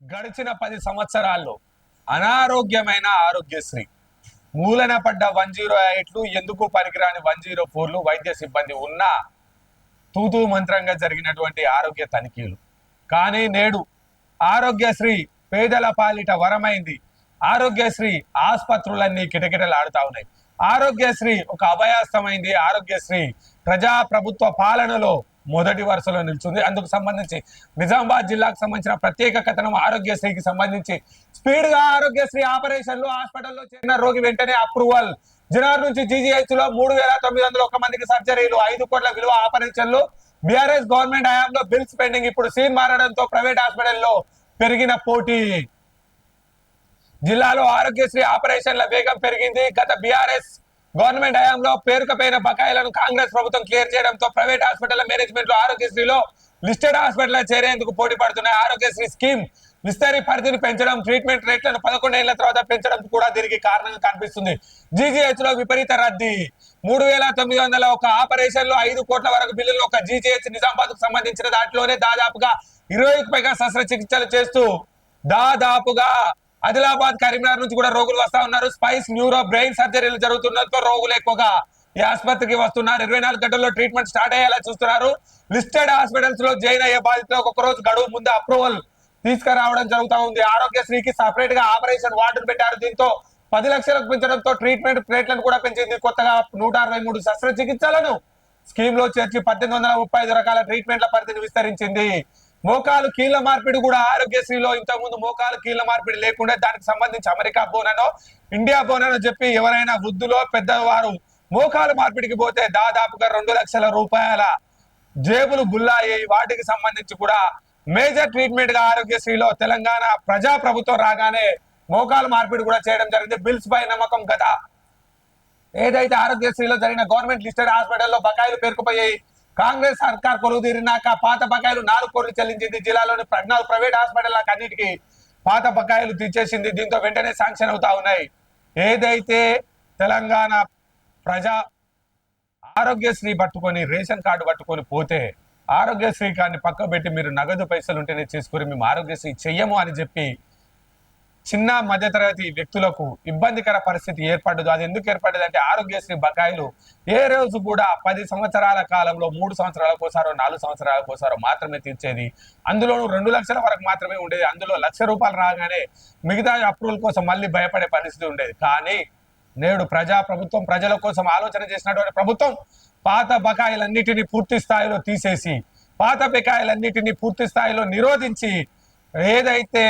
గడిచిన 10 సంవత్సరాల్లో అనారోగ్యమైన ఆరోగ్యశ్రీ మూలన పడ్డ 108లు ఎందుకు పనికిరాని 104లు వైద్య సిబ్బంది ఉన్నా తూతూ మంత్రంగా జరిగినటువంటి ఆరోగ్య తనిఖీలు. కానీ నేడు ఆరోగ్యశ్రీ పేదల పాలిట వరమైంది. ఆరోగ్యశ్రీ ఆసుపత్రులన్నీ కిటకిటలాడుతా ఉన్నాయి. ఆరోగ్యశ్రీ ఒక అభయాస్తమైంది. ఆరోగ్యశ్రీ ప్రజా ప్రభుత్వ పాలనలో మొదటి వరుసలో నిల్చుంది. అందుకు సంబంధించి నిజామాబాద్ జిల్లాకు సంబంధించిన ప్రత్యేక కథనం ఆరోగ్యశ్రీకి సంబంధించి స్పీడ్ గా ఆరోగ్యశ్రీ ఆపరేషన్లు హాస్పిటల్లో చేరిన రోగి వెంటనే అప్రూవల్. జనవరి నుంచి జీజీహెచ్ లో 3901 మందికి సర్జరీలు, 5 కోట్ల విలువ ఆపరేషన్లు. బీఆర్ఎస్ గవర్నమెంట్ హయాంలో బిల్స్ పెండింగ్. ఇప్పుడు సీన్ మారడంతో ప్రైవేట్ హాస్పిటల్లో పెరిగిన పోటీ. జిల్లాలో ఆరోగ్యశ్రీ ఆపరేషన్ల వేగం పెరిగింది. గత బీఆర్ఎస్ గవర్నమెంట్ హయాంలో పేరుకపోయిన బకాయిలను కాంగ్రెస్ ప్రభుత్వం క్లియర్ చేయడంతో ప్రైవేట్ హాస్పిటల్ మేనేజ్మెంట్ లో ఆరోగ్యశ్రీలో లిస్టెడ్ హాస్పిటల్ చేరేందుకు పోటీ పడుతున్నాయి. ఆరోగ్యశ్రీ స్కీమ్ విస్తరి పరిధిని పెంచడం, ట్రీట్మెంట్ రేట్లను 11 ఏళ్ల తర్వాత పెంచడం కూడా దీనికి కారణంగా కనిపిస్తుంది. జీజీహెచ్ లో విపరీత రద్దీ. 3901 ఆపరేషన్ లో 5 కోట్ల వరకు బిల్లులు. ఒక జీజీహెచ్ నిజామాబాద్ కు సంబంధించిన దాంట్లోనే దాదాపుగా 20కి పైగా శస్త్రచికిత్సలు చేస్తూ దాదాపుగా ఆదిలాబాద్, కరీంనగర్ నుంచి కూడా రోగులు వస్తా ఉన్నారు. స్పైస్, న్యూరో, బ్రెయిన్ సర్జరీలు జరుగుతున్నతో రోగులు ఎక్కువగా ఈ ఆసుపత్రికి వస్తున్నారు. 24 గంటల్లో ట్రీట్మెంట్ స్టార్ట్ అయ్యేలా చూస్తున్నారు. లిస్టెడ్ హాస్పిటల్స్ లో జాయిన్ అయ్యే బాధితులకు ఒక రోజు గడువు ముందు అప్రూవల్ తీసుకురావడం జరుగుతూ ఉంది. ఆరోగ్యశ్రీకి సపరేట్ గా ఆపరేషన్ వార్డును పెట్టారు. దీంతో 10 లక్షలకు పెంచడంతో ట్రీట్మెంట్ రేట్లను కూడా పెంచింది. కొత్తగా 163 శస్త్రచికిత్సలను స్కీమ్ లో చేర్చి 1835 రకాల ట్రీట్మెంట్ల పరిధిని విస్తరించింది. మోకాలు కీళ్ల మార్పిడి కూడా ఆరోగ్యశ్రీలో ఇంతకుముందు మోకాలు కీళ్ల మార్పిడి లేకుండా దానికి సంబంధించి అమెరికా బోననో ఇండియా బోననో చెప్పి ఎవరైనా వృద్ధులో పెద్దవారు మోకాలు మార్పిడికి పోతే దాదాపుగా 2 లక్షల రూపాయల జేబులు గుల్లాయి. వాటికి సంబంధించి కూడా మేజర్ ట్రీట్మెంట్ గా ఆరోగ్యశ్రీలో తెలంగాణ ప్రజా ప్రభుత్వం రాగానే మోకాలు మార్పిడి కూడా చేయడం జరిగింది. బిల్స్ పై నమ్మకం కదా. ఏదైతే ఆరోగ్యశ్రీలో జరిగిన గవర్నమెంట్ లిస్టెడ్ హాస్పిటల్లో బకాయిలు పేరుకుపోయాయి. కాంగ్రెస్ సర్కార్ కొలువు తీరినాక పాత బకాయిలు 4 కోట్లు చెల్లించింది. జిల్లాలోని 14 ప్రైవేట్ హాస్పిటల్లకు అన్నిటికీ పాత బకాయిలు తీర్చేసింది. దీంతో వెంటనే శాంక్షన్ అవుతా ఉన్నాయి. ఏదైతే తెలంగాణ ప్రజా ఆరోగ్యశ్రీ పట్టుకొని రేషన్ కార్డు పట్టుకొని పోతే ఆరోగ్యశ్రీ కార్డుని పక్క పెట్టి మీరు నగదు పైసలు ఉంటేనే చేసుకుని మేము ఆరోగ్యశ్రీ చెయ్యము అని చెప్పి చిన్న మధ్యతరగతి వ్యక్తులకు ఇబ్బందికర పరిస్థితి ఏర్పడదు. అది ఎందుకు ఏర్పడదు అంటే ఆరోగ్యశ్రీ బకాయిలు ఏ రోజు కూడా 10 సంవత్సరాల కాలంలో 3 సంవత్సరాలకోసారో 4 సంవత్సరాలకోసారో మాత్రమే తీర్చేది. అందులోనూ 2 లక్షల వరకు మాత్రమే ఉండేది. అందులో ₹1,00,000 రాగానే మిగతా అప్రూవల్ కోసం మళ్ళీ భయపడే పరిస్థితి ఉండేది. కానీ నేడు ప్రజా ప్రభుత్వం ప్రజల కోసం ఆలోచన చేసినటువంటి ప్రభుత్వం పాత బకాయిలన్నిటినీ పూర్తి స్థాయిలో తీసేసి పాత బకాయిలన్నిటినీ పూర్తి స్థాయిలో నిరోధించి ఏదైతే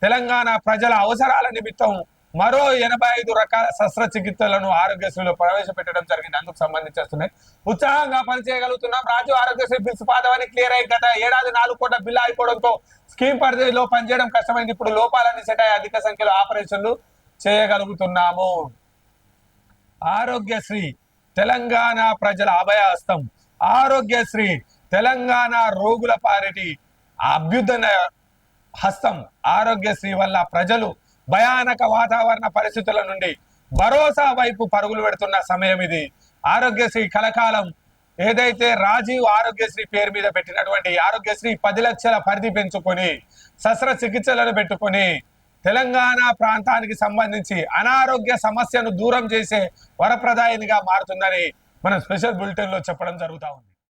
తెలంగాణ ప్రజల అవసరాల నిమిత్తం మరో 85 రకాల శస్త్రచికిత్సలను ఆరోగ్యశ్రీలో ప్రవేశపెట్టడం జరిగింది. అందుకు సంబంధించి ఉత్సాహంగా పనిచేయగలుగుతున్నాం. రాజు ఆరోగ్యశ్రీ బిల్స్ పాతవని క్లియర్ అయ్యి గత ఏడాది 4 కోట్ల బిల్లు అయిపోవడంతో స్కీమ్ పరిధిలో పనిచేయడం కష్టమైంది. ఇప్పుడు లోపాలన్నీ సెట్ అయ్యి అధిక సంఖ్యలో ఆపరేషన్లు చేయగలుగుతున్నాము. ఆరోగ్యశ్రీ తెలంగాణ ప్రజల అభయహస్తం. ఆరోగ్యశ్రీ తెలంగాణ రోగుల పాలిటి అభ్యుదయ హస్తం. ఆరోగ్యశ్రీ వల్ల ప్రజలు భయానక వాతావరణ పరిస్థితుల నుండి భరోసా వైపు పరుగులు పెడుతున్న సమయం ఇది. ఆరోగ్యశ్రీ కలకాలం. ఏదైతే రాజీవ్ ఆరోగ్యశ్రీ పేరు మీద పెట్టినటువంటి ఆరోగ్యశ్రీ 10 లక్షల పరిధి పెంచుకొని శస్త్రచికిత్సలను పెట్టుకొని తెలంగాణ ప్రాంతానికి సంబంధించి అనారోగ్య సమస్యను దూరం చేసే వరప్రదాయనిగా మారుతుందని మనం స్పెషల్ బులెటిన్ లో చెప్పడం జరుగుతూ ఉంది.